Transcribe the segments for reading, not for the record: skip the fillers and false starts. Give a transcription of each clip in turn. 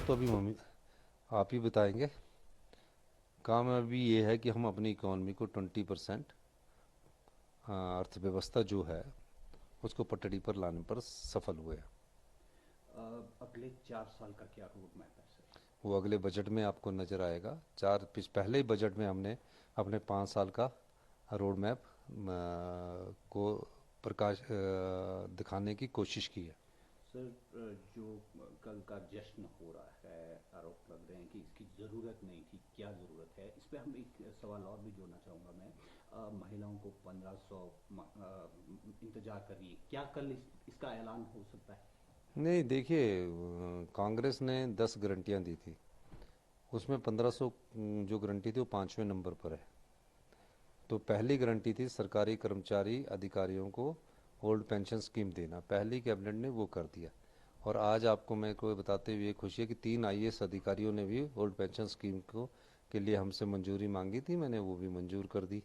तो अभी मम्मी आप ही बताएंगे। काम अभी ये है कि हम अपनी इकॉनमी को 20% अर्थव्यवस्था जो है उसको पटड़ी पर लाने पर सफल हुए हैं। अगले 4 साल का क्या रोड मैप है सर? वो अगले बजट में आपको नज़र आएगा। पहले ही बजट में हमने अपने 5 साल का रोड मैप को दिखाने की कोशिश की है। सर, जो कल का जश्न हो रहा है, आरोप लग रहे हैं कि इसकी ज़रूरत नहीं थी, क्या ज़रूरत है? इस पे हम एक सवाल और भी जोड़ना चाहूँगा मैं। महिलाओं को 1500 इंतजार कर रही है, क्या कल इसका ऐलान हो सकता है? नहीं देखिए, कांग्रेस ने 10 गारंटियाँ दी थी, उसमें 1500 जो गारंटी थी वो 5वें नंबर पर है। तो पहली गारंटी थी सरकारी कर्मचारी अधिकारियों को ओल्ड पेंशन स्कीम देना, पहली कैबिनेट ने वो कर दिया। और आज आपको मैं को बताते हुए खुशी है कि 3 IAS अधिकारियों ने भी ओल्ड पेंशन स्कीम को के लिए हमसे मंजूरी मांगी थी, मैंने वो भी मंजूर कर दी।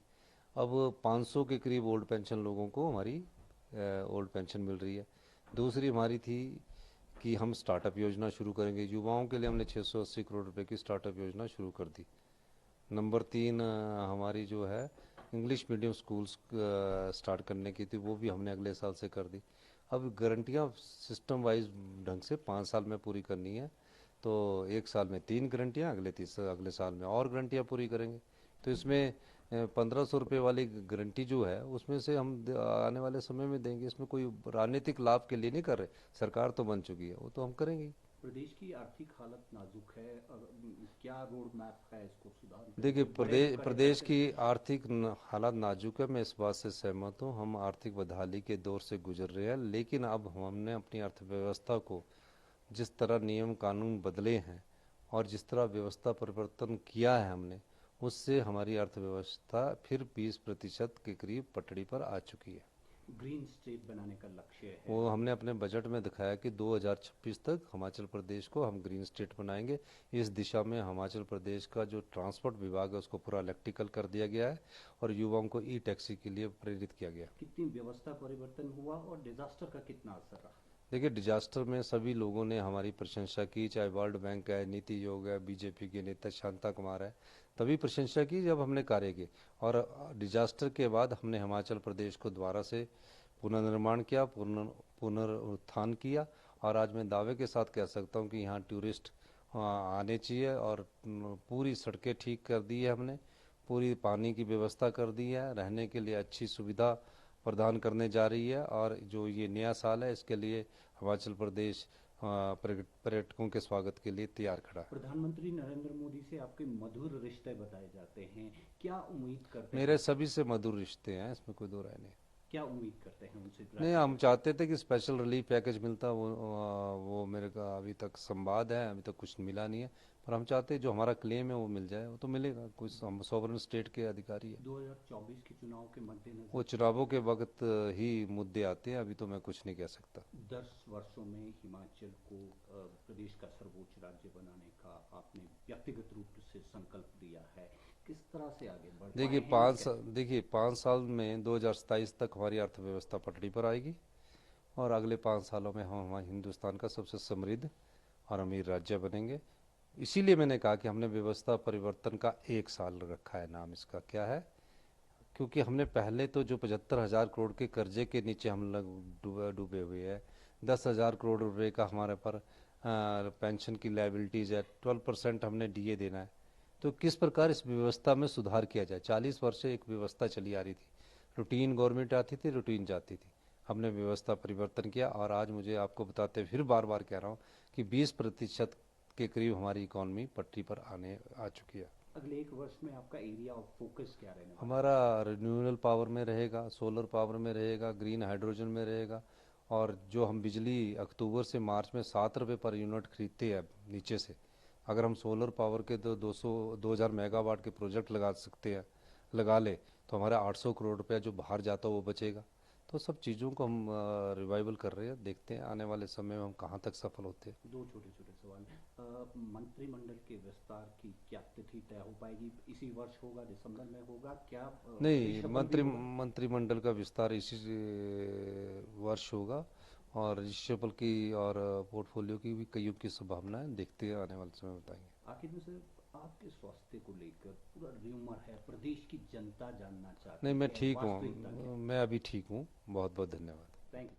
अब 500 के करीब ओल्ड पेंशन लोगों को हमारी ओल्ड पेंशन मिल रही है। दूसरी हमारी थी कि हम स्टार्टअप योजना शुरू करेंगे, युवाओं के लिए हमने 680 करोड़ रुपए की स्टार्टअप योजना शुरू कर दी। नंबर 3 हमारी जो है इंग्लिश मीडियम स्कूल्स स्टार्ट करने की थी, वो भी हमने अगले साल से कर दी। अब गारंटियाँ सिस्टम वाइज ढंग से 5 साल में पूरी करनी है। तो एक साल में 3 गारंटियाँ, अगले साल में और गारंटियाँ पूरी करेंगे। तो इसमें 1500 रुपये वाली गारंटी जो है उसमें से हम आने वाले समय में देंगे। इसमें कोई राजनीतिक लाभ के लिए नहीं कर रहे, सरकार तो बन चुकी है, वो तो हम करेंगे ही। प्रदेश की आर्थिक हालत नाजुक है, क्या रोड मैप है इसको सुधारने का? देखिए, कोई बड़े उपकर है प्रदेश आपके की नज़र में? आर्थिक हालात नाजुक है, मैं इस बात से सहमत हूँ। हम आर्थिक बदहाली के दौर से गुजर रहे हैं, लेकिन अब हमने अपनी अर्थव्यवस्था को जिस तरह नियम कानून बदले हैं और जिस तरह व्यवस्था परिवर्तन किया है हमने, उससे हमारी अर्थव्यवस्था फिर 20% के करीब पटड़ी पर आ चुकी है। ग्रीन स्टेट बनाने का लक्ष्य है वो अभी। हमने अपने बजट में दिखाया कि 2026 तक हिमाचल प्रदेश को हम ग्रीन स्टेट बनाएंगे। इस दिशा में हिमाचल प्रदेश का जो ट्रांसपोर्ट विभाग है उसको पूरा इलेक्ट्रिकल कर दिया गया है और युवाओं को ई टैक्सी के लिए प्रेरित किया गया। कितनी व्यवस्था परिवर्तन हुआ और डिजास्टर का कितना असर रहा? देखिए, डिजास्टर में सभी लोगों ने हमारी प्रशंसा की, चाहे वर्ल्ड बैंक है, नीति आयोग है, बीजेपी के नेता शांता कुमार है, तभी प्रशंसा की जब हमने कार्य किए। और डिजास्टर के बाद हमने हिमाचल प्रदेश को दोबारा से पुनर्निर्माण किया, पुनरुत्थान किया। और आज मैं दावे के साथ कह सकता हूँ कि यहाँ टूरिस्ट आने चाहिए। और पूरी सड़कें ठीक कर दी है हमने, पूरी पानी की व्यवस्था कर दी है, रहने के लिए अच्छी सुविधा प्रदान करने जा रही है। और जो ये नया साल है इसके लिए हिमाचल प्रदेश पर्यटकों के स्वागत के लिए तैयार खड़ा है। प्रधानमंत्री नरेंद्र मोदी से आपके मधुर रिश्ते बताए जाते हैं, क्या उम्मीद करते मेरे हैं? सभी से मधुर रिश्ते हैं, इसमें कोई दो राय नहीं। क्या उम्मीद करते हैं उनसे नहीं, राज्य के हम प्रति? चाहते थे कि स्पेशल रिलीफ पैकेज मिलता, वो मेरे का अभी तक संवाद है, अभी तक कुछ मिला नहीं है। पर हम चाहते हैं जो हमारा क्लेम है वो मिल जाए, वो तो मिलेगा। कुछ हम सॉवरन स्टेट के अधिकारी है, 2024 के चुनाव के वो मद्देनजर चुनावों के वक्त ही मुद्दे आते हैं, अभी तो मैं कुछ नहीं कह सकता। 10 वर्षों में हिमाचल को प्रदेश का सर्वोच्च राज्य बनाने का आपने व्यक्तिगत रूप से संकल्प लिया है, किस तरह से आगे बढ़ पाए हैं और कैसे? देखिए, 5 साल में 2027 तक हमारी अर्थव्यवस्था पटरी पर आएगी और अगले 5 सालों में हम हमारे हिंदुस्तान का सबसे समृद्ध और अमीर राज्य बनेंगे। इसीलिए मैंने कहा कि हमने व्यवस्था परिवर्तन का 1 साल रखा है। नाम इसका क्या है? क्योंकि हमने पहले तो जो 75,000 करोड़ के कर्जे के नीचे हम लोग डूबे हुए हैं। 10,000 करोड़ रुपए का हमारे पर पेंशन की लाइबिलिटीज़ है, 12% हमने डीए देना है। तो किस प्रकार इस व्यवस्था में सुधार किया जाए? 40 वर्ष से एक व्यवस्था चली आ रही थी, रूटीन गवर्नमेंट आती थी, रूटीन जाती थी। हमने व्यवस्था परिवर्तन किया और आज मुझे आपको बताते फिर बार बार कह रहा हूँ कि 20% के करीब हमारी इकॉनमी पटरी पर आने आ चुकी है। अगले 1 वर्ष में आपका एरिया ऑफ फोकस क्या रहने वाला है? हमारा रिन्यूएबल पावर में रहेगा, सोलर पावर में रहेगा, ग्रीन हाइड्रोजन में रहेगा। और जो हम बिजली अक्टूबर से मार्च में 7 रुपये पर यूनिट खरीदते हैं नीचे से, अगर हम सोलर पावर के 2,000 मेगावाट के प्रोजेक्ट लगा सकते हैं, लगा ले, तो हमारा 800 करोड़ रुपया जो बाहर जाता है वो बचेगा। तो सब चीज़ों को हम रिवाइवल कर रहे हैं, देखते हैं आने वाले समय में हम कहाँ तक सफल होते हैं। दो छोटे छोटे सवाल। मंत्रिमंडल के विस्तार की क्या तिथि तय हो पाएगी? इसी वर्ष होगा, दिसंबर में होगा क्या? नहीं, पहली शपथ भी होगा? मंत्रिमंडल का विस्तार इसी वर्ष होगा। और रजिस्ट्रेबल की और पोर्टफोलियो की भी कईयों की संभावनाएं देखते हैं, आने वाले समय में बताएंगे। आखिर में सर, आपके स्वास्थ्य को लेकर पूरा र्यूमर है, प्रदेश की जनता जानना नहीं, चाहती मैं है, ठीक वास्तविकता क्या हूँ, है? मैं अभी ठीक हूँ। बहुत बहुत धन्यवाद। Thank you.